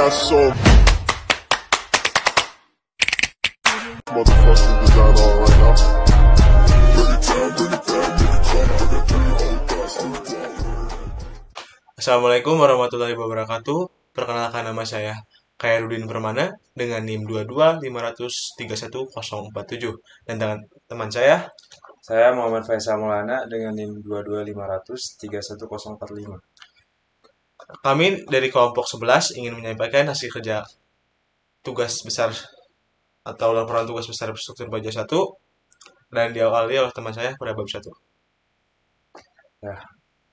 got some motherfucking design on right now. Bring it down, bring it down, make it come, bring it three whole guys on the wall. Assalamualaikum warahmatullahi wabarakatuh. Perkenalkan, nama saya Khairuddin Permana dengan NIM 22503147 dan dengan teman saya Muhammad Faisal Maulana dengan NIM 22500 31045. kami dari kelompok 11 ingin menyampaikan hasil kerja tugas besar atau laporan tugas besar struktur baja 1 dan diawali oleh teman saya pada bab 1.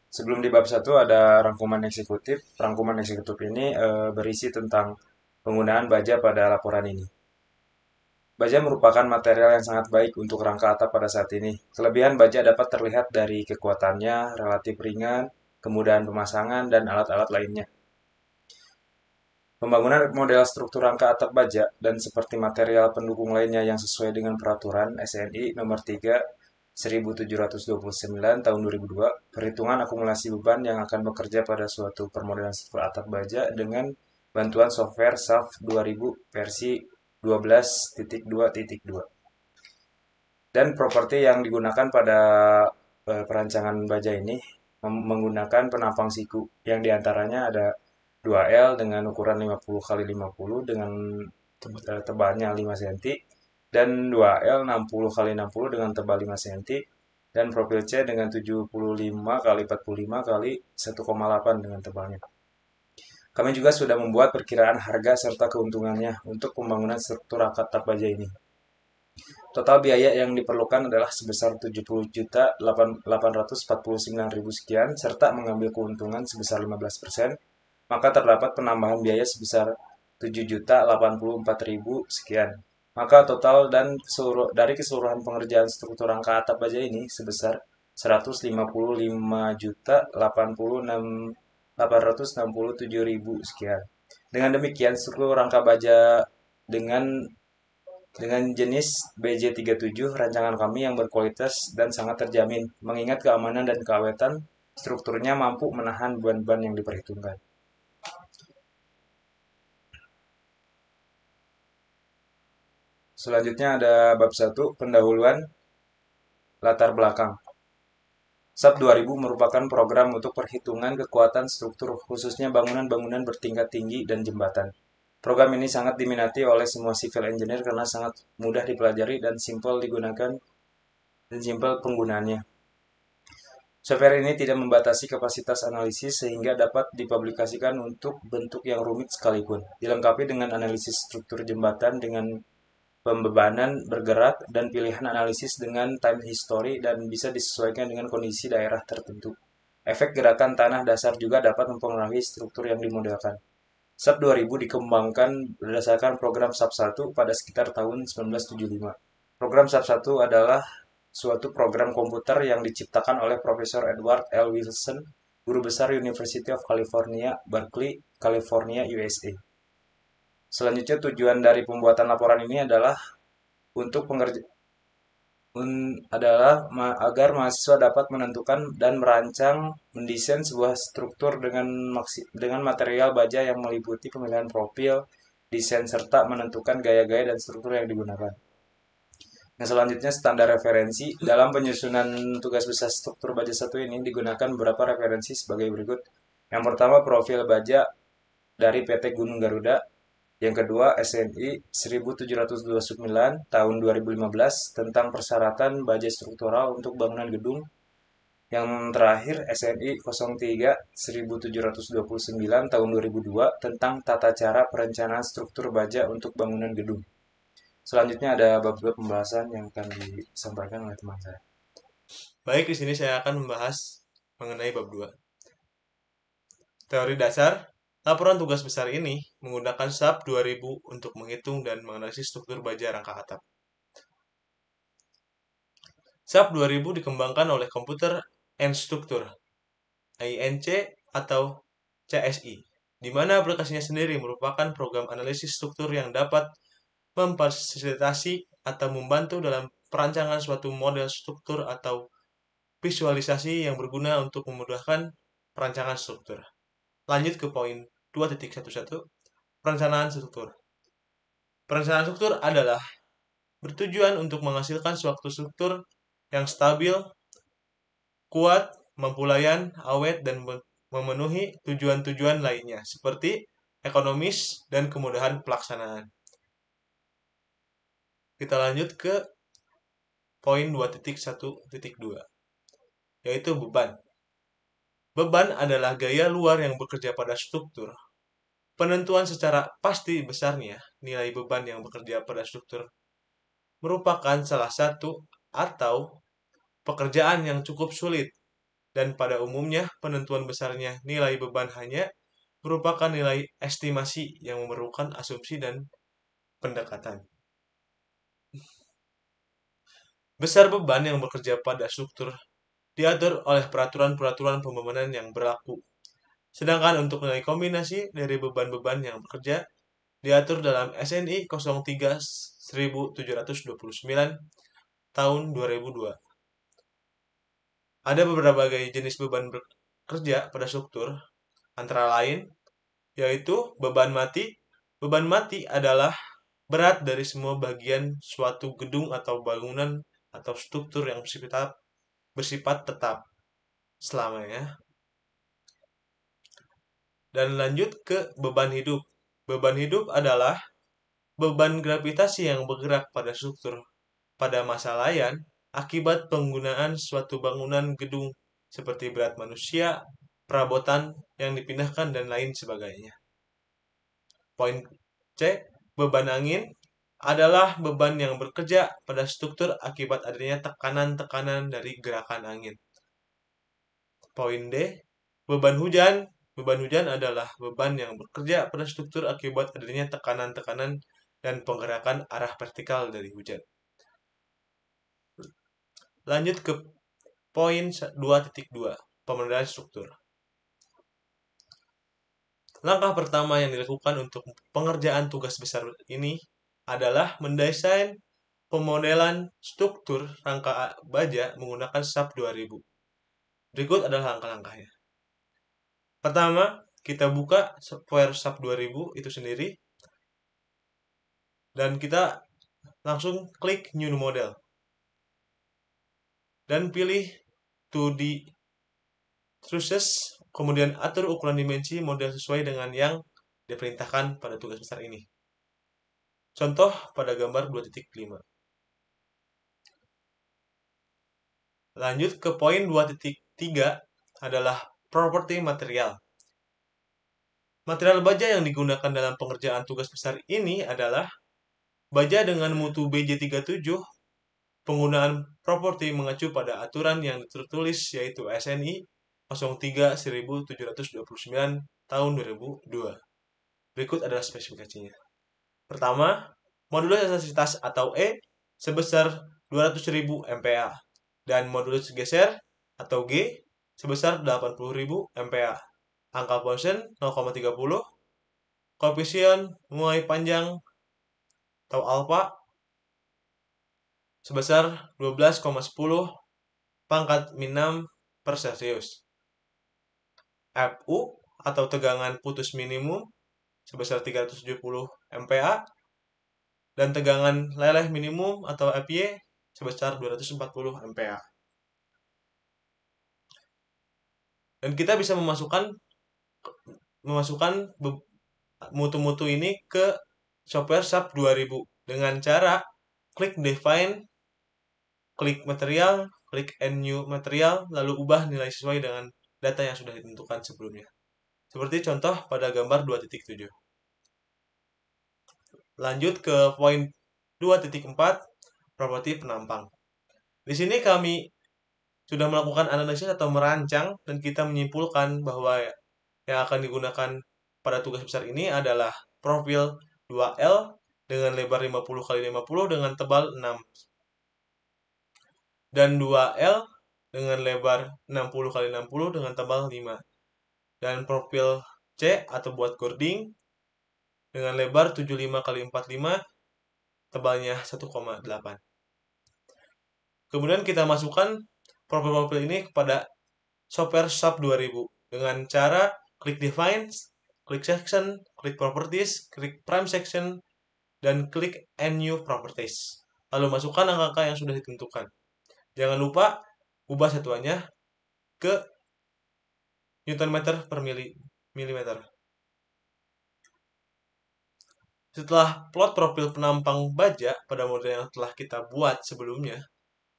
Sebelum di bab 1 ada rangkuman eksekutif. Rangkuman eksekutif ini berisi tentang penggunaan baja pada laporan ini. Baja merupakan material yang sangat baik untuk rangka atap pada saat ini. Kelebihan baja dapat terlihat dari kekuatannya, relatif ringan, kemudahan pemasangan, dan alat-alat lainnya. Pembangunan model struktur rangka atap baja dan seperti material pendukung lainnya yang sesuai dengan peraturan SNI nomor 3 1729 tahun 2002, perhitungan akumulasi beban yang akan bekerja pada suatu permodelan struktur atap baja dengan bantuan software SAF 2000 versi 12.2.2. Dan properti yang digunakan pada perancangan baja ini menggunakan penampang siku yang diantaranya ada 2L dengan ukuran 50 x 50 dengan tebalnya 5 cm dan 2L 60 x 60 dengan tebal 5 cm dan profil C dengan 75 x 45 x 1,8 dengan tebalnya. Kami juga sudah membuat perkiraan harga serta keuntungannya untuk pembangunan struktur rangka atap baja ini. Total biaya yang diperlukan adalah sebesar 70.849.000 sekian serta mengambil keuntungan sebesar 15%, maka terdapat penambahan biaya sebesar 7.084.000 sekian. Maka total dan dari keseluruhan pengerjaan struktur rangka atap baja ini sebesar 155.5.867.000 sekian. Dengan demikian, struktur rangka baja dengan jenis BJ37 rancangan kami yang berkualitas dan sangat terjamin, mengingat keamanan dan keawetan strukturnya mampu menahan beban-beban yang diperhitungkan. Selanjutnya ada bab 1, pendahuluan latar belakang. SAP 2000 merupakan program untuk perhitungan kekuatan struktur, khususnya bangunan-bangunan bertingkat tinggi dan jembatan. Program ini sangat diminati oleh semua civil engineer karena sangat mudah dipelajari dan simpel digunakan dan simpel penggunaannya. Software ini tidak membatasi kapasitas analisis sehingga dapat dipublikasikan untuk bentuk yang rumit sekalipun. Dilengkapi dengan analisis struktur jembatan dengan pembebanan bergerak dan pilihan analisis dengan time history dan bisa disesuaikan dengan kondisi daerah tertentu. Efek gerakan tanah dasar juga dapat mempengaruhi struktur yang dimodelkan. SAP 2000 dikembangkan berdasarkan program SAP 1 pada sekitar tahun 1975. Program SAP 1 adalah suatu program komputer yang diciptakan oleh Profesor Edward L. Wilson, guru besar University of California, Berkeley, California, USA. Selanjutnya, tujuan dari pembuatan laporan ini adalah agar mahasiswa dapat menentukan dan merancang mendesain sebuah struktur dengan material baja yang meliputi pemilihan profil, desain serta menentukan gaya-gaya dan struktur yang digunakan. Nah, selanjutnya standar referensi. Dalam penyusunan tugas besar struktur baja 1 ini digunakan beberapa referensi sebagai berikut. Yang pertama, profil baja dari PT Gunung Garuda. Yang kedua, SNI 1729 tahun 2015 tentang persyaratan baja struktural untuk bangunan gedung. Yang terakhir, SNI 03 1729 tahun 2002 tentang tata cara perencanaan struktur baja untuk bangunan gedung. Selanjutnya ada bab-bab pembahasan yang akan disampaikan oleh teman saya. Baik, di sini saya akan membahas mengenai bab 2. Teori dasar. Laporan tugas besar ini menggunakan SAP 2000 untuk menghitung dan menganalisis struktur baja rangka atap. SAP 2000 dikembangkan oleh Computer and Structure, INC atau CSI, di mana aplikasinya sendiri merupakan program analisis struktur yang dapat memfasilitasi atau membantu dalam perancangan suatu model struktur atau visualisasi yang berguna untuk memudahkan perancangan struktur. Lanjut ke poin 2.11. perencanaan struktur. Perencanaan struktur adalah bertujuan untuk menghasilkan suatu struktur yang stabil, kuat, mampu layan, awet, dan memenuhi tujuan-tujuan lainnya, seperti ekonomis dan kemudahan pelaksanaan. Kita lanjut ke poin 2.1.2, yaitu beban. Beban adalah gaya luar yang bekerja pada struktur. Penentuan secara pasti besarnya nilai beban yang bekerja pada struktur merupakan salah satu atau pekerjaan yang cukup sulit, dan pada umumnya penentuan besarnya nilai beban hanya merupakan nilai estimasi yang memerlukan asumsi dan pendekatan. Besar beban yang bekerja pada struktur diatur oleh peraturan-peraturan pembebanan yang berlaku. Sedangkan untuk nilai kombinasi dari beban-beban yang bekerja diatur dalam SNI 03 1729 tahun 2002. Ada beberapa jenis beban bekerja pada struktur, antara lain yaitu beban mati. Beban mati adalah berat dari semua bagian suatu gedung atau bangunan atau struktur yang bersifat tetap selamanya. Dan lanjut ke beban hidup. Beban hidup adalah beban gravitasi yang bergerak pada struktur pada masa layan akibat penggunaan suatu bangunan gedung seperti berat manusia, perabotan yang dipindahkan, dan lain sebagainya. Poin C, beban angin adalah beban yang bekerja pada struktur akibat adanya tekanan-tekanan dari gerakan angin. Poin D, beban hujan. Beban hujan adalah beban yang bekerja pada struktur akibat adanya tekanan-tekanan dan penggerakan arah vertikal dari hujan. Lanjut ke poin 2.2, pemenuhan struktur. Langkah pertama yang dilakukan untuk pengerjaan tugas besar ini adalah mendesain pemodelan struktur rangka baja menggunakan SAP 2000. Berikut adalah langkah-langkahnya. Pertama, kita buka software SAP 2000 itu sendiri, dan kita langsung klik New Model. Dan pilih 2D Truces, kemudian atur ukuran dimensi model sesuai dengan yang diperintahkan pada tugas besar ini. Contoh pada gambar 2.5. Lanjut ke poin 2.3 adalah properti material. Material baja yang digunakan dalam pengerjaan tugas besar ini adalah baja dengan mutu BJ37. Penggunaan properti mengacu pada aturan yang tertulis yaitu SNI 03 1729 tahun 2002. Berikut adalah spesifikasinya. Pertama, modulus elastisitas atau E sebesar 200.000 MPa dan modulus geser atau G sebesar 80.000 MPa. Angka Poisson 0,30, koefisien muai panjang atau alfa sebesar 12,10 pangkat min 6 per Celsius. Fu atau tegangan putus minimum sebesar 370 MPa dan tegangan leleh minimum atau Fy sebesar 240 MPa. Dan kita bisa memasukkan mutu-mutu ini ke software SAP 2000 dengan cara klik define, klik material, klik add new material, lalu ubah nilai sesuai dengan data yang sudah ditentukan sebelumnya. Seperti contoh pada gambar 2.7. Lanjut ke poin 2.4, properti penampang. Di sini kami sudah melakukan analisis atau merancang dan kita menyimpulkan bahwa yang akan digunakan pada tugas besar ini adalah profil 2L dengan lebar 50x50 dengan tebal 6 dan 2L dengan lebar 60x60 dengan tebal 5, dan profil C atau buat cording dengan lebar 75x45 tebalnya 1,8. Kemudian kita masukkan profil-profil ini kepada software SAP 2000 dengan cara klik define, klik section, klik properties, klik prime section, dan klik add new properties. Lalu masukkan angka-angka yang sudah ditentukan. Jangan lupa ubah satuannya ke Newton meter per milimeter. Setelah plot profil penampang baja pada model yang telah kita buat sebelumnya,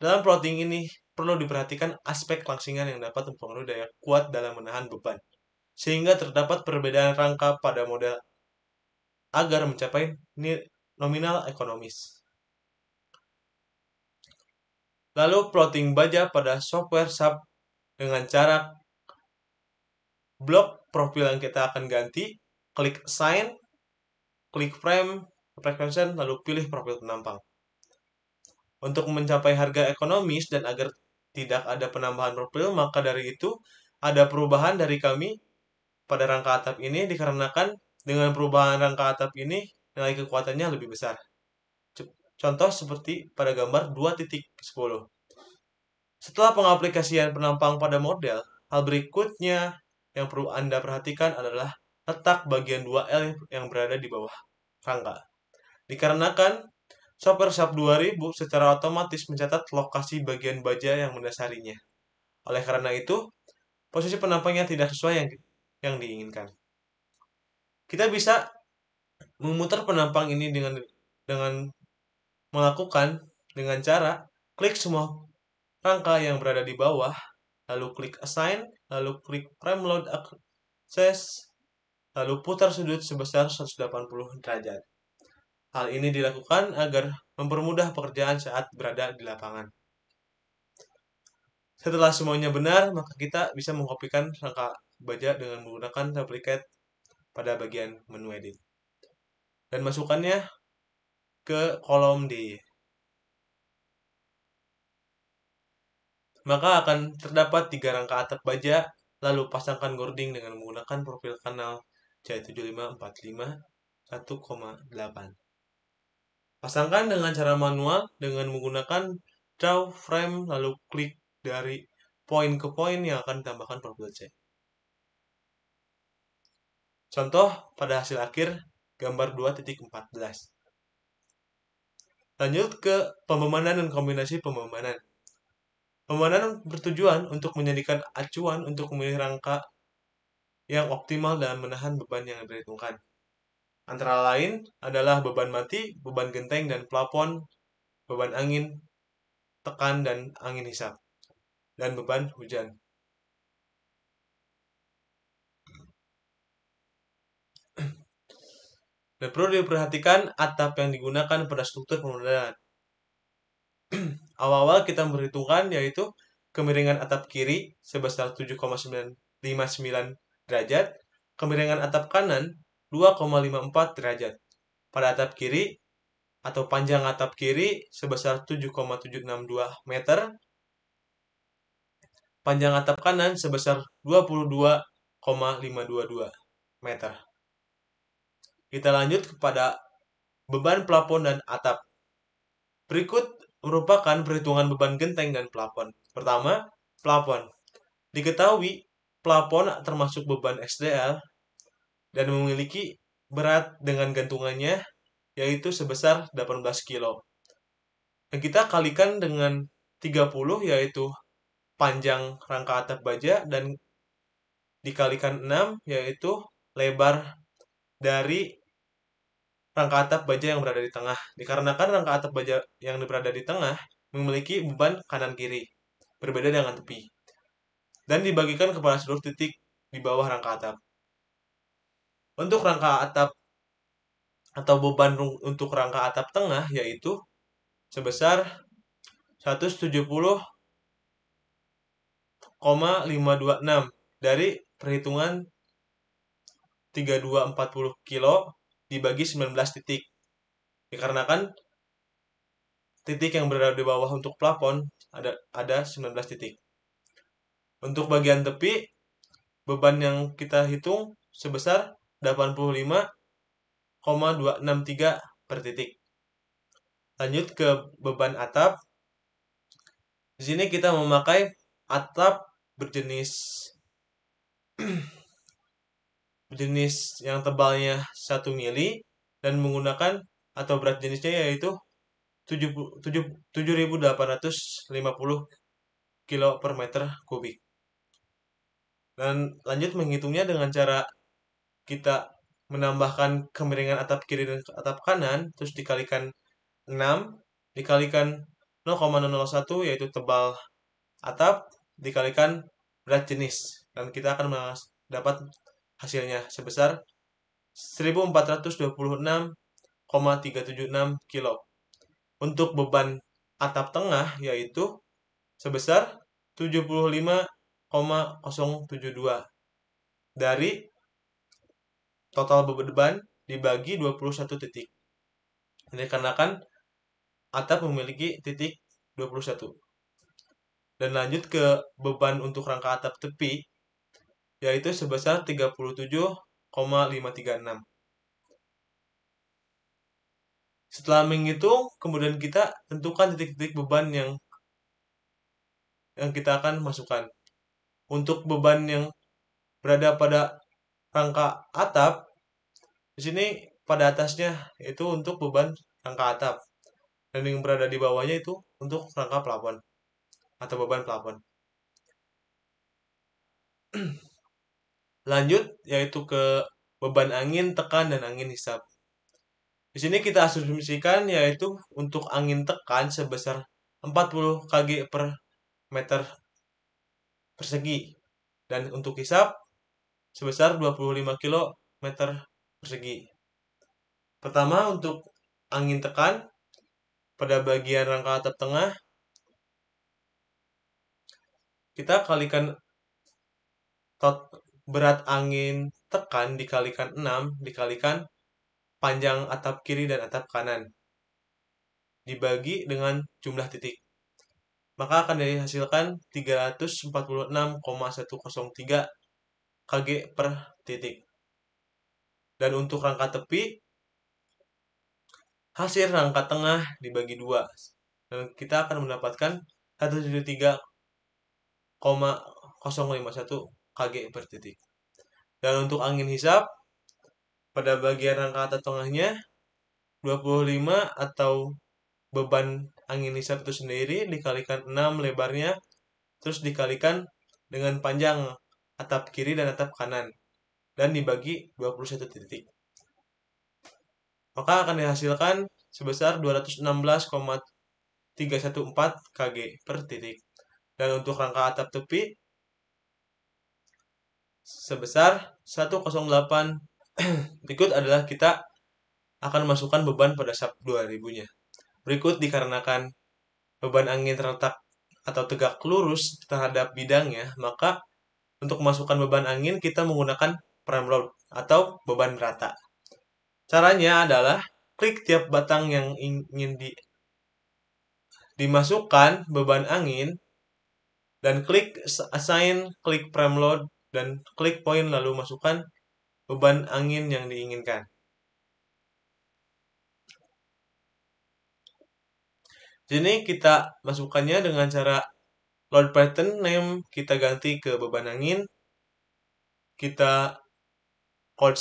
dalam plotting ini perlu diperhatikan aspek langsingan yang dapat mempengaruhi daya kuat dalam menahan beban, sehingga terdapat perbedaan rangka pada model agar mencapai nominal ekonomis. Lalu plotting baja pada software SAP dengan cara blok profil yang kita akan ganti, klik assign, klik frame, preference, lalu pilih profil penampang. Untuk mencapai harga ekonomis dan agar tidak ada penambahan profil, maka dari itu ada perubahan dari kami pada rangka atap ini dikarenakan dengan perubahan rangka atap ini nilai kekuatannya lebih besar. Contoh seperti pada gambar 2.10. Setelah pengaplikasian penampang pada model, hal berikutnya yang perlu Anda perhatikan adalah letak bagian 2L yang berada di bawah rangka. Dikarenakan software SAP 2000 secara otomatis mencatat lokasi bagian baja yang mendasarinya. Oleh karena itu, posisi penampangnya tidak sesuai yang diinginkan. Kita bisa memutar penampang ini dengan melakukan dengan cara klik semua rangka yang berada di bawah, lalu klik assign, lalu klik frame load access, lalu putar sudut sebesar 180 derajat. Hal ini dilakukan agar mempermudah pekerjaan saat berada di lapangan. Setelah semuanya benar, maka kita bisa mengkopikan rangka baja dengan menggunakan duplicate pada bagian menu edit. Dan masukkannya ke kolom D. Maka akan terdapat 3 rangka atap baja, lalu pasangkan gording dengan menggunakan profil kanal C7545 1,8. Pasangkan dengan cara manual dengan menggunakan draw frame lalu klik dari poin ke poin yang akan ditambahkan profil C. Contoh pada hasil akhir gambar 2.14. Lanjut ke pembemanan dan kombinasi pembemanan. Pembemanan bertujuan untuk menjadikan acuan untuk memilih rangka yang optimal dalam menahan beban yang diperhitungkan. Antara lain adalah beban mati, beban genteng dan plafon, beban angin, tekan dan angin hisap, dan beban hujan. Dan perlu diperhatikan atap yang digunakan pada struktur pemodelan. Awal-awal kita memperhitungkan yaitu kemiringan atap kiri sebesar 7,959 derajat, kemiringan atap kanan 2,54 derajat. Pada atap kiri atau panjang atap kiri sebesar 7,762 meter, panjang atap kanan sebesar 22,522 meter. Kita lanjut kepada beban plafon dan atap. Berikut merupakan perhitungan beban genteng dan plafon. Pertama, plafon. Diketahui plafon termasuk beban SDL dan memiliki berat dengan gantungannya yaitu sebesar 18 kilo. Dan kita kalikan dengan 30 yaitu panjang rangka atap baja dan dikalikan 6 yaitu lebar dari rangka atap baja yang berada di tengah. Dikarenakan rangka atap baja yang berada di tengah memiliki beban kanan kiri, berbeda dengan tepi, dan dibagikan kepada seluruh titik di bawah rangka atap. Untuk rangka atap atau beban untuk rangka atap tengah yaitu sebesar 170,526 dari perhitungan 3240 kilo dibagi 19 titik. Dikarenakan titik yang berada di bawah untuk plafon ada 19 titik. Untuk bagian tepi, beban yang kita hitung sebesar 85,263 per titik. Lanjut ke beban atap. Di sini kita memakai atap berjenis jenis yang tebalnya 1 mili dan menggunakan atau berat jenisnya yaitu 7.850 kilo per meter kubik. Dan lanjut menghitungnya dengan cara kita menambahkan kemiringan atap kiri dan atap kanan, terus dikalikan 6, dikalikan 0,001 yaitu tebal atap, dikalikan berat jenis. Dan kita akan dapat hasilnya sebesar 1426,376 kilo. Untuk beban atap tengah yaitu sebesar 75,072 dari total beban dibagi 21 titik. Ini dikarenakan atap memiliki titik 21. Dan lanjut ke beban untuk rangka atap tepi yaitu sebesar 37,536. Setelah menghitung, kemudian kita tentukan titik-titik beban yang kita akan masukkan. Untuk beban yang berada pada rangka atap, di sini pada atasnya itu untuk beban rangka atap, dan yang berada di bawahnya itu untuk rangka plafon atau beban plafon. Lanjut yaitu ke beban angin tekan dan angin hisap. Di sini kita asumsikan yaitu untuk angin tekan sebesar 40 kg per meter persegi dan untuk hisap sebesar 25 km persegi. Pertama untuk angin tekan pada bagian rangka atap tengah kita kalikan berat angin tekan dikalikan 6 dikalikan panjang atap kiri dan atap kanan dibagi dengan jumlah titik. Maka akan dihasilkan 346,103 kg per titik. Dan untuk rangka tepi, hasil rangka tengah dibagi 2. Dan kita akan mendapatkan 173,051 kg per titik. Dan untuk angin hisap, pada bagian rangka atap tengahnya 25 atau beban angin hisap itu sendiri dikalikan 6 lebarnya, terus dikalikan dengan panjang atap kiri dan atap kanan, dan dibagi 21 titik. Maka akan dihasilkan sebesar 216,314 kg per titik. Dan untuk rangka atap tepi sebesar 108. Berikut adalah kita akan masukkan beban pada SAP 2000-nya. Berikut dikarenakan beban angin terletak atau tegak lurus terhadap bidangnya, maka untuk memasukkan beban angin kita menggunakan prime load atau beban rata. Caranya adalah klik tiap batang yang ingin dimasukkan beban angin dan klik assign, klik prime load dan klik point lalu masukkan beban angin yang diinginkan. Sini kita masukkannya dengan cara load pattern name kita ganti ke beban angin, kita code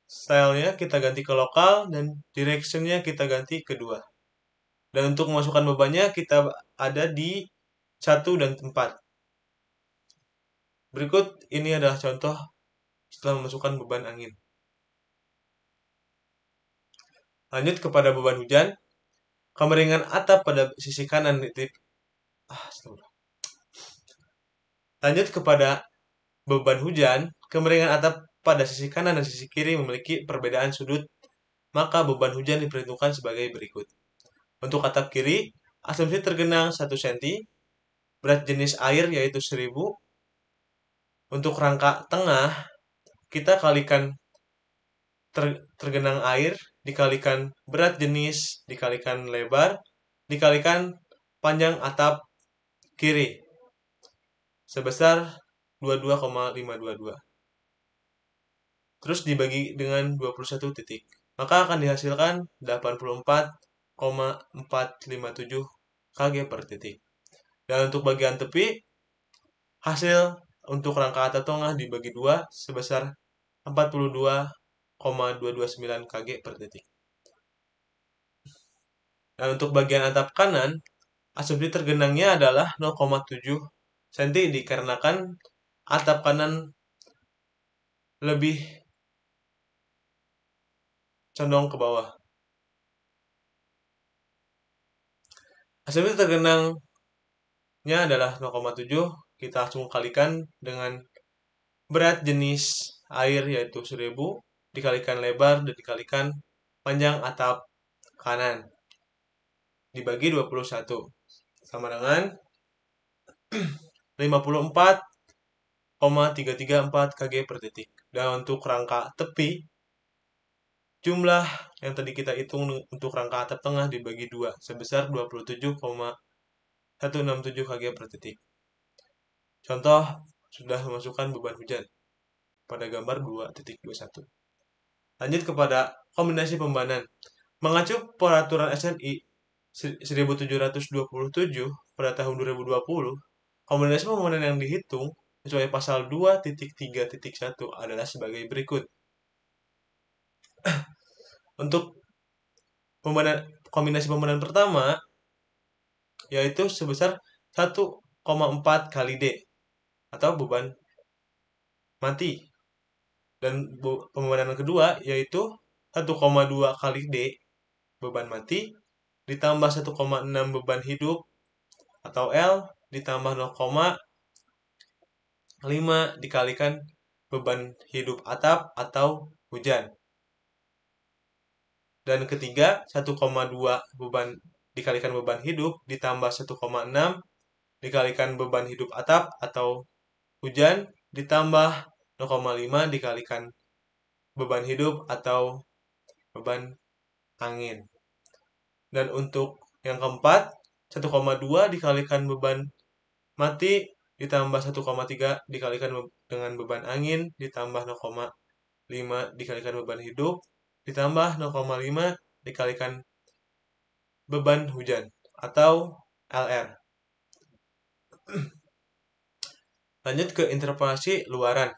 style-nya kita ganti ke lokal, dan direction-nya kita ganti ke 2. Dan untuk memasukkan bebannya kita ada di 1 dan 4. Berikut ini adalah contoh setelah memasukkan beban angin. Lanjut kepada beban hujan. Kemiringan atap pada sisi kanan Lanjut kepada beban hujan. Kemiringan atap pada sisi kanan dan sisi kiri memiliki perbedaan sudut, maka beban hujan diperhitungkan sebagai berikut. Untuk atap kiri, asumsi tergenang 1 cm, berat jenis air yaitu 1000. Untuk rangka tengah, kita kalikan tergenang air, dikalikan berat jenis, dikalikan lebar, dikalikan panjang atap kiri, sebesar 22,522. Terus dibagi dengan 21 titik. Maka akan dihasilkan 84,457 kg per titik. Dan untuk bagian tepi, hasil untuk rangka atap tengah dibagi 2 sebesar 42,229 kg per detik. Dan untuk bagian atap kanan, asumsi tergenangnya adalah 0,7 cm dikarenakan atap kanan lebih condong ke bawah. Asumsi tergenangnya adalah 0,7, kita langsung kalikan dengan berat jenis air yaitu 1000 dikalikan lebar dan dikalikan panjang atap kanan dibagi 21 sama dengan 54,334 kg per detik. Dan untuk rangka tepi, jumlah yang tadi kita hitung untuk rangka atap tengah dibagi 2 sebesar 27,167 kg per detik. Contoh sudah memasukkan beban hujan pada gambar 2.21. Lanjut kepada kombinasi pembanan. Mengacu peraturan SNI 1727 pada tahun 2020, kombinasi pembanan yang dihitung sesuai pasal 2.3.1 adalah sebagai berikut. Untuk kombinasi pembanan pertama yaitu sebesar 1,4 kali D atau beban mati. Dan pembanan kedua yaitu 1,2 kali D beban mati ditambah 1,6 beban hidup atau L ditambah 0,5 dikalikan beban hidup atap atau hujan. Dan ketiga 1,2 beban dikalikan beban hidup ditambah 1,6 dikalikan beban hidup atap atau hujan ditambah 0,5 dikalikan beban hidup atau beban angin. Dan untuk yang keempat 1,2 dikalikan beban mati ditambah 1,3 dikalikan dengan beban angin ditambah 0,5 dikalikan beban hidup ditambah 0,5 dikalikan beban hujan atau LR. Lanjut ke interpolasi luaran.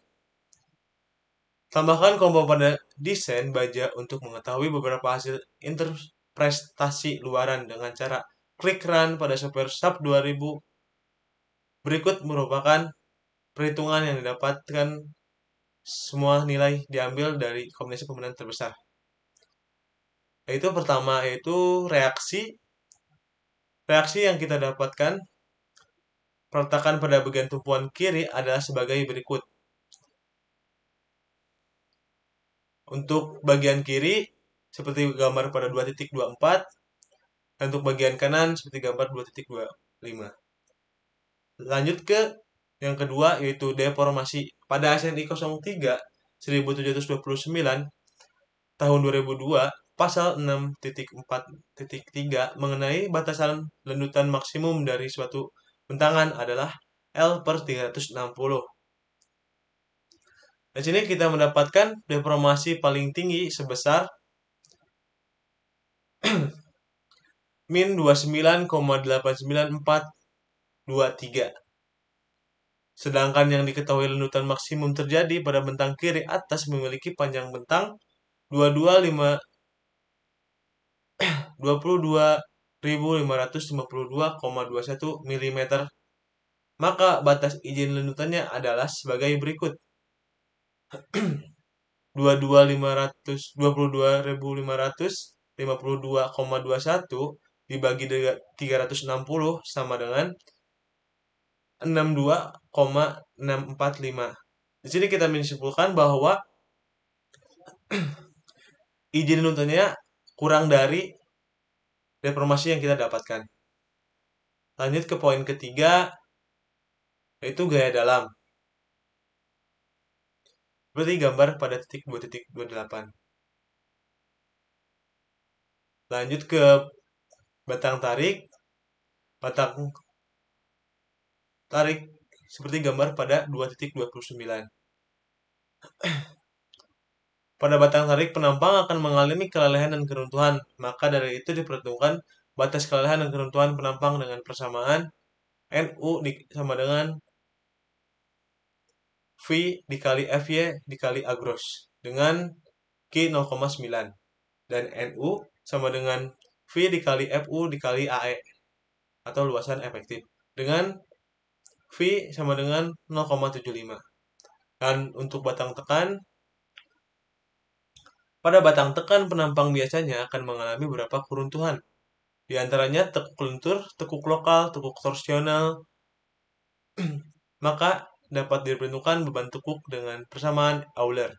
Tambahkan combo pada desain baja untuk mengetahui beberapa hasil interpretasi luaran dengan cara klik run pada software SAP 2000. Berikut merupakan perhitungan yang didapatkan semua nilai diambil dari kombinasi pembanan terbesar. Yaitu pertama yaitu reaksi. Reaksi yang kita dapatkan peletakan pada bagian tumpuan kiri adalah sebagai berikut. Untuk bagian kiri seperti gambar pada 2.24 dan untuk bagian kanan seperti gambar 2.25. Lanjut ke yang kedua yaitu deformasi. Pada SNI 03 1729 tahun 2002 pasal 6.4.3 mengenai batasan lendutan maksimum dari suatu bentangan adalah L per 360. Di sini kita mendapatkan deformasi paling tinggi sebesar min 29,89423. Sedangkan yang diketahui lendutan maksimum terjadi pada bentang kiri atas memiliki panjang bentang 22.552,21 mm. Maka batas izin lendutannya adalah sebagai berikut. 22.552,21 dibagi 360 sama dengan 62,645. Di sini kita menyimpulkan bahwa izin lendutannya kurang dari deformasi yang kita dapatkan. Lanjut ke poin ketiga yaitu gaya dalam. Seperti gambar pada titik 2.28. Lanjut ke batang tarik. Batang tarik seperti gambar pada 2.29. Pada batang tarik penampang akan mengalami kelelahan dan keruntuhan. Maka dari itu diperhitungkan batas kelelahan dan keruntuhan penampang dengan persamaan NU sama dengan V dikali FY dikali A gross dengan Q 0,9 dan NU sama dengan V dikali FU dikali AE atau luasan efektif dengan V sama dengan 0,75. Dan untuk batang tekan, pada batang tekan penampang biasanya akan mengalami beberapa keruntuhan. Di antaranya tekuk lentur, tekuk lokal, tekuk torsional. Maka dapat diperhitungkan beban tekuk dengan persamaan Euler.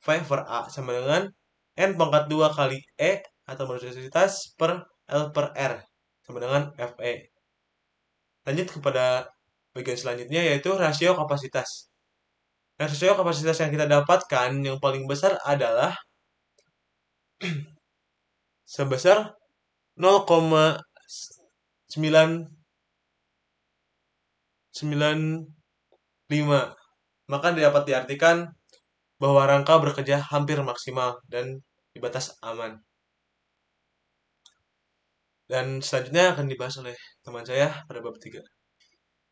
V per A sama dengan N pangkat 2 kali E atau velocitas per L per R sama dengan Fe. Lanjut kepada bagian selanjutnya yaitu rasio kapasitas. Nah, rasio kapasitas yang kita dapatkan yang paling besar adalah sebesar 0,995. Maka dapat diartikan bahwa rangka bekerja hampir maksimal dan di batas aman. Dan selanjutnya akan dibahas oleh teman saya pada bab 3.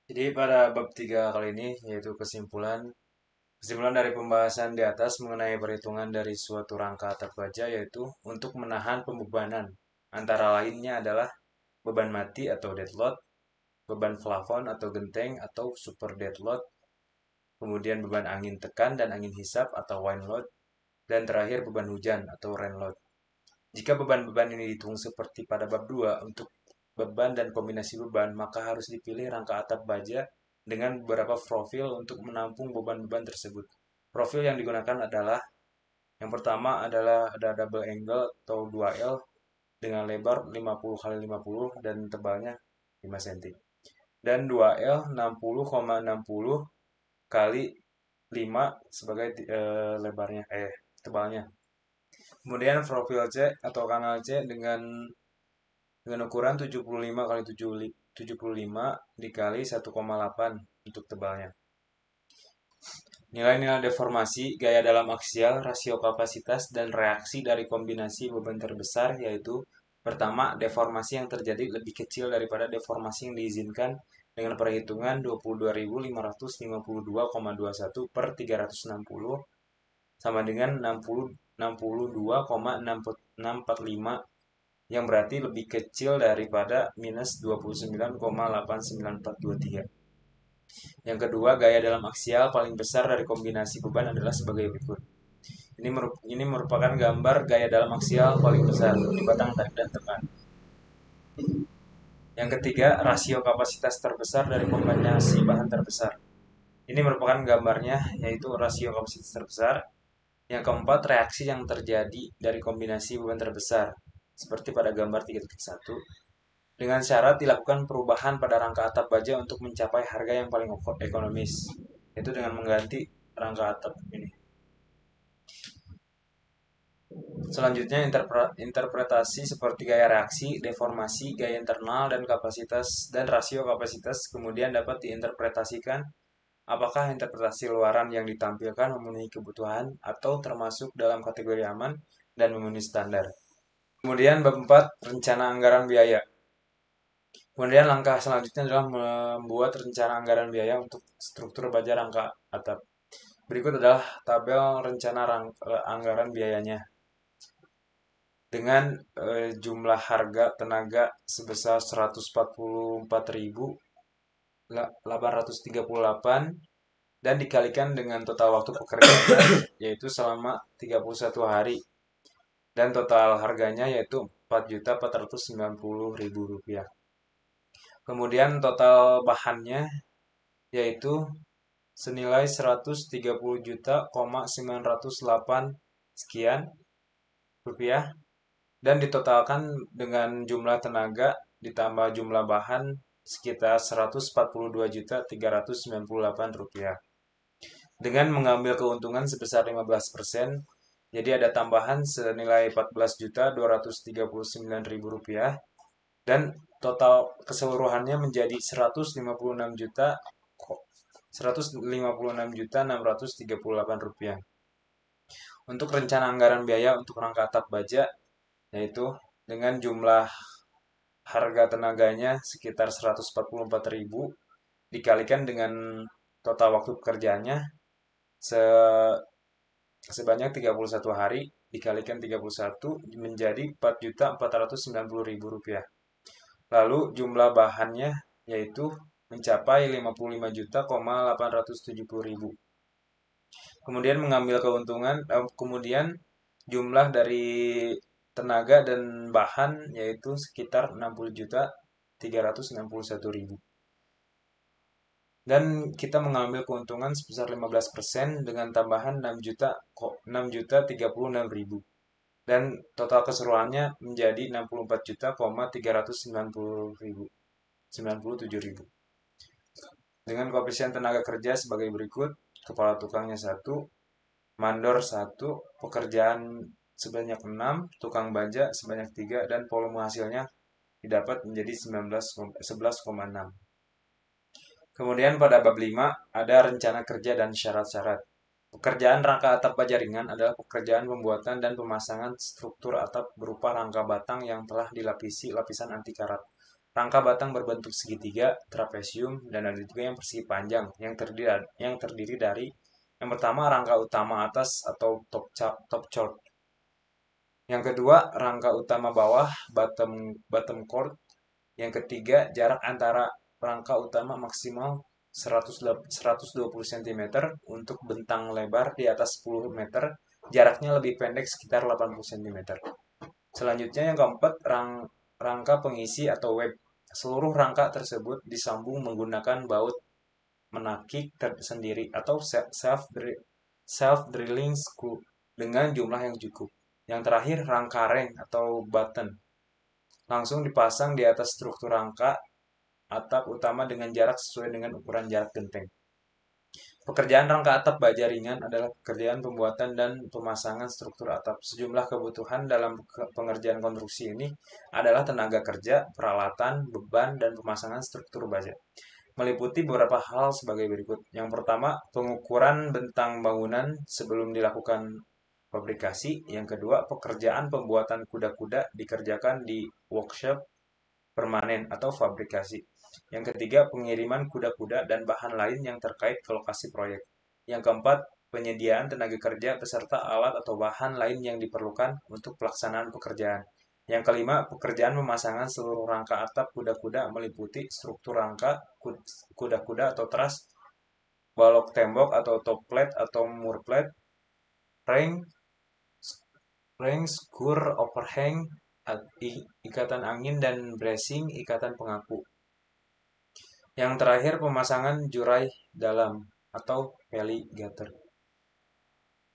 Jadi pada bab 3 kali ini yaitu kesimpulan dari pembahasan di atas mengenai perhitungan dari suatu rangka atap baja yaitu untuk menahan pembebanan. Antara lainnya adalah beban mati atau dead load, beban plafon atau genteng atau super dead load, kemudian beban angin tekan dan angin hisap atau wind load, dan terakhir beban hujan atau rain load. Jika beban-beban ini dihitung seperti pada bab 2 untuk beban dan kombinasi beban, maka harus dipilih rangka atap baja dengan beberapa profil untuk menampung beban-beban tersebut. Profil yang digunakan adalah yang pertama adalah ada double angle atau 2L dengan lebar 50 x 50 dan tebalnya 5 cm. Dan 2L 60,60 kali 5 sebagai tebalnya. Kemudian profil C atau kanal C dengan ukuran 75 kali 75 dikali 1,8 untuk tebalnya. Nilai-nilai deformasi, gaya dalam aksial, rasio kapasitas, dan reaksi dari kombinasi beban terbesar yaitu pertama, deformasi yang terjadi lebih kecil daripada deformasi yang diizinkan dengan perhitungan 22.552,21 per 360 sama dengan 62,645 yang berarti lebih kecil daripada minus 29,89423. Yang kedua, gaya dalam aksial paling besar dari kombinasi beban adalah sebagai berikut. Ini merupakan gambar gaya dalam aksial paling besar di batang tarik dan tekan. Yang ketiga, rasio kapasitas terbesar dari kombinasi bahan terbesar. Ini merupakan gambarnya, yaitu rasio kapasitas terbesar. Yang keempat, reaksi yang terjadi dari kombinasi beban terbesar, seperti pada gambar 3.1. Dengan syarat dilakukan perubahan pada rangka atap baja untuk mencapai harga yang paling ekonomis, yaitu dengan mengganti rangka atap ini. Selanjutnya, interpretasi seperti gaya reaksi, deformasi, gaya internal, dan kapasitas dan rasio kapasitas kemudian dapat diinterpretasikan apakah interpretasi luaran yang ditampilkan memenuhi kebutuhan atau termasuk dalam kategori aman dan memenuhi standar. Kemudian bab 4, rencana anggaran biaya. Kemudian langkah selanjutnya adalah membuat rencana anggaran biaya untuk struktur baja rangka atap. Berikut adalah tabel rencana anggaran biayanya. Dengan jumlah harga tenaga sebesar 144.838 dan dikalikan dengan total waktu pekerjaan yaitu selama 31 hari dan total harganya yaitu Rp4.490.000. Kemudian total bahannya yaitu senilai 130.908 sekian rupiah dan ditotalkan dengan jumlah tenaga ditambah jumlah bahan sekitar 142.398 rupiah. Dengan mengambil keuntungan sebesar 15%, jadi ada tambahan senilai 14.239.000 rupiah dan total keseluruhannya menjadi 156.638 rupiah. Untuk rencana anggaran biaya untuk rangka atap baja yaitu dengan jumlah harga tenaganya sekitar 144.000 dikalikan dengan total waktu pekerjaannya sebanyak 31 hari dikalikan 31 menjadi Rp4.490.000. Lalu jumlah bahannya yaitu mencapai 55.870.000. Kemudian mengambil keuntungan, kemudian jumlah dari tenaga dan bahan yaitu sekitar 60.361.000. Dan kita mengambil keuntungan sebesar 15% dengan tambahan 6.036.000. Dan total keseluruhannya menjadi 64.397.000. Dengan koefisien tenaga kerja sebagai berikut: kepala tukangnya 1, mandor 1, pekerjaan sebanyak 6, tukang baja sebanyak 3, dan volume hasilnya didapat menjadi 11,6. Kemudian pada bab 5 ada rencana kerja dan syarat-syarat. Pekerjaan rangka atap baja ringan adalah pekerjaan pembuatan dan pemasangan struktur atap berupa rangka batang yang telah dilapisi lapisan anti karat. Rangka batang berbentuk segitiga, trapesium, dan ada juga yang persegi panjang yang terdiri dari yang pertama rangka utama atas atau top chord. Yang kedua rangka utama bawah, bottom chord. Yang ketiga jarak antara rangka utama maksimal 120 cm untuk bentang lebar di atas 10 meter, jaraknya lebih pendek sekitar 80 cm. Selanjutnya yang keempat rangka pengisi atau web. Seluruh rangka tersebut disambung menggunakan baut menakik tersendiri atau self drilling screw dengan jumlah yang cukup. Yang terakhir rangka ring atau button. Langsung dipasang di atas struktur rangka atap utama dengan jarak sesuai dengan ukuran jarak genteng. Pekerjaan rangka atap baja ringan adalah pekerjaan pembuatan dan pemasangan struktur atap. Sejumlah kebutuhan dalam pengerjaan konstruksi ini adalah tenaga kerja, peralatan, beban, dan pemasangan struktur baja. Meliputi beberapa hal sebagai berikut. Yang pertama, pengukuran bentang bangunan sebelum dilakukan fabrikasi. Yang kedua, pekerjaan pembuatan kuda-kuda dikerjakan di workshop permanen atau fabrikasi. Yang ketiga, pengiriman kuda-kuda dan bahan lain yang terkait ke lokasi proyek. Yang keempat, penyediaan tenaga kerja beserta alat atau bahan lain yang diperlukan untuk pelaksanaan pekerjaan. Yang kelima, pekerjaan pemasangan seluruh rangka atap kuda-kuda meliputi struktur rangka kuda-kuda atau truss, balok tembok atau top plate atau mur plate, ring, skur, overhang, ikatan angin, dan bracing, ikatan pengaku. Yang terakhir pemasangan jurai dalam atau valley gutter.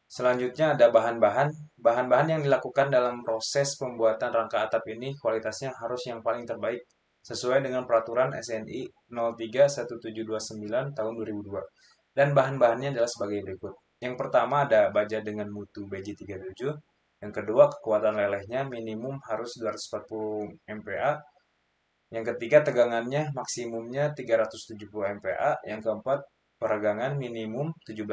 Selanjutnya ada bahan-bahan. Bahan-bahan yang dilakukan dalam proses pembuatan rangka atap ini kualitasnya harus yang paling terbaik sesuai dengan peraturan SNI 031729 tahun 2002. Dan bahan-bahannya adalah sebagai berikut. Yang pertama ada baja dengan mutu BJ37. Yang kedua kekuatan lelehnya minimum harus 240 MPa. Yang ketiga tegangannya maksimumnya 370 MPa. Yang keempat peragangan minimum 17%.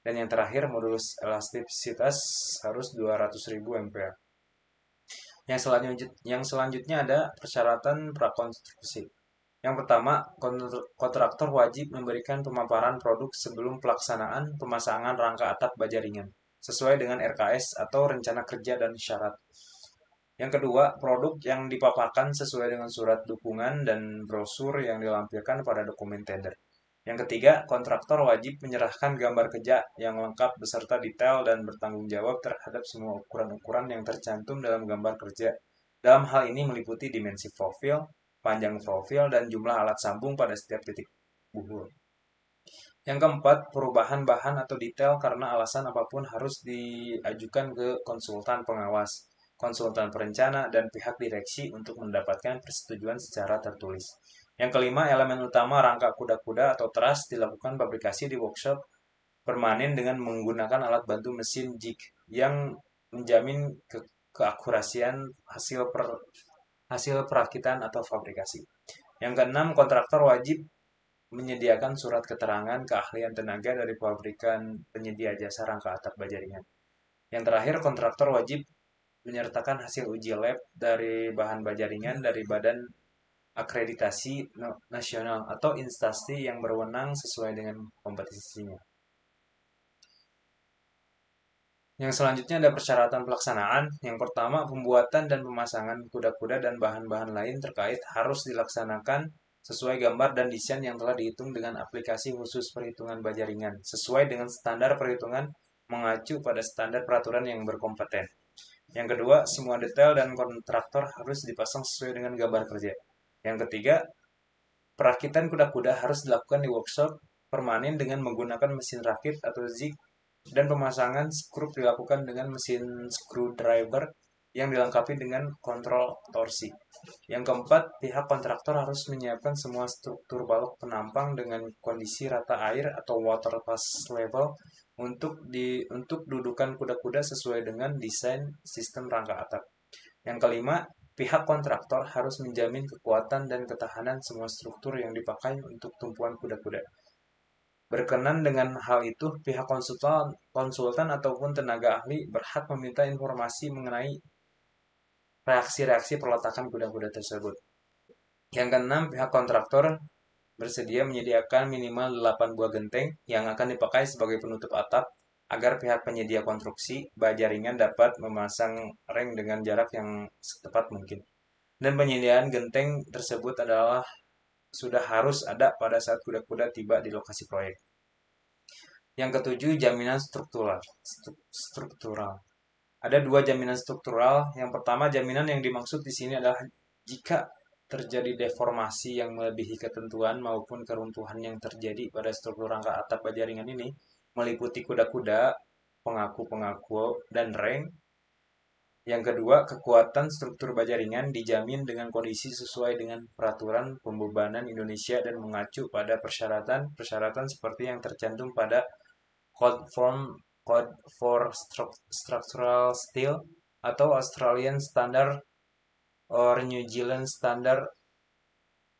Dan yang terakhir modulus elastisitas harus 200.000 MPa. Yang selanjutnya ada persyaratan prakonstruksi. Yang pertama, kontraktor wajib memberikan pemaparan produk sebelum pelaksanaan pemasangan rangka atap baja ringan sesuai dengan RKS atau rencana kerja dan syarat. Yang kedua, produk yang dipaparkan sesuai dengan surat dukungan dan brosur yang dilampirkan pada dokumen tender. Yang ketiga, kontraktor wajib menyerahkan gambar kerja yang lengkap beserta detail dan bertanggung jawab terhadap semua ukuran-ukuran yang tercantum dalam gambar kerja. Dalam hal ini meliputi dimensi profil, panjang profil, dan jumlah alat sambung pada setiap titik buhur. Yang keempat, perubahan bahan atau detail karena alasan apapun harus diajukan ke konsultan pengawas, konsultan perencana, dan pihak direksi untuk mendapatkan persetujuan secara tertulis. Yang kelima, elemen utama rangka kuda-kuda atau truss dilakukan fabrikasi di workshop permanen dengan menggunakan alat bantu mesin jig yang menjamin keakurasian hasil perakitan atau fabrikasi. Yang keenam, kontraktor wajib menyediakan surat keterangan keahlian tenaga dari pabrikan penyedia jasa rangka atap baja ringan. Yang terakhir, kontraktor wajib menyertakan hasil uji lab dari bahan baja ringan dari badan akreditasi nasional atau instansi yang berwenang sesuai dengan kompetisinya. Yang selanjutnya ada persyaratan pelaksanaan. Yang pertama, pembuatan dan pemasangan kuda-kuda dan bahan-bahan lain terkait harus dilaksanakan sesuai gambar dan desain yang telah dihitung dengan aplikasi khusus perhitungan baja ringan, sesuai dengan standar perhitungan mengacu pada standar peraturan yang berkompeten. Yang kedua, semua detail dan kontraktor harus dipasang sesuai dengan gambar kerja. Yang ketiga, perakitan kuda-kuda harus dilakukan di workshop permanen dengan menggunakan mesin rakit atau zig, dan pemasangan skrup dilakukan dengan mesin screwdriver yang dilengkapi dengan kontrol torsi. Yang keempat, pihak kontraktor harus menyiapkan semua struktur balok penampang dengan kondisi rata air atau water pass level untuk dudukan kuda-kuda sesuai dengan desain sistem rangka atap. Yang kelima, pihak kontraktor harus menjamin kekuatan dan ketahanan semua struktur yang dipakai untuk tumpuan kuda-kuda. Berkenan dengan hal itu, pihak konsultan ataupun tenaga ahli berhak meminta informasi mengenai reaksi-reaksi peletakan kuda-kuda tersebut. Yang keenam, pihak kontraktor bersedia menyediakan minimal 8 buah genteng yang akan dipakai sebagai penutup atap agar pihak penyedia konstruksi baja ringan dapat memasang reng dengan jarak yang setepat mungkin. Dan penyediaan genteng tersebut adalah sudah harus ada pada saat kuda-kuda tiba di lokasi proyek. Yang ketujuh, jaminan struktural. Ada dua jaminan struktural. Yang pertama, jaminan yang dimaksud di sini adalah jika terjadi deformasi yang melebihi ketentuan maupun keruntuhan yang terjadi pada struktur rangka atap baja ringan ini, meliputi kuda-kuda, pengaku-pengaku, dan reng. Yang kedua, kekuatan struktur baja ringan dijamin dengan kondisi sesuai dengan peraturan pembebanan Indonesia dan mengacu pada persyaratan seperti yang tercantum pada Code for Structural Steel atau Australian Standard or New Zealand Standard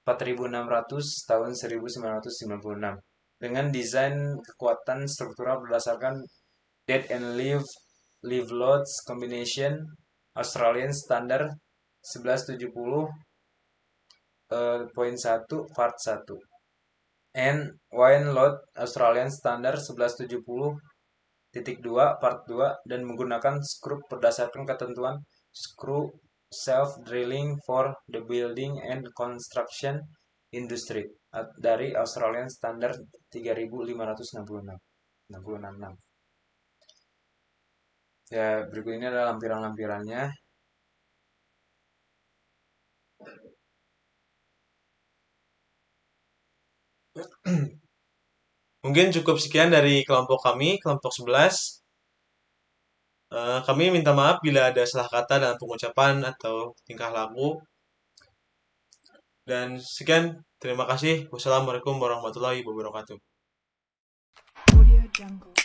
4600 tahun 1996 dengan desain kekuatan struktural berdasarkan Dead and Live Loads Combination Australian Standard 1170.1 Part 1 and Wine Load Australian Standard 1170.2 Part 2 dan menggunakan skrup berdasarkan ketentuan Screw Self-Drilling for the Building and Construction Industry dari Australian Standard 3566. Ya, berikut ini adalah lampiran-lampirannya. Mungkin cukup sekian dari kelompok kami, kelompok 11. Kami minta maaf bila ada salah kata dalam pengucapan atau tingkah laku. Dan sekian, terima kasih. Wassalamualaikum warahmatullahi wabarakatuh. Audio Jungle.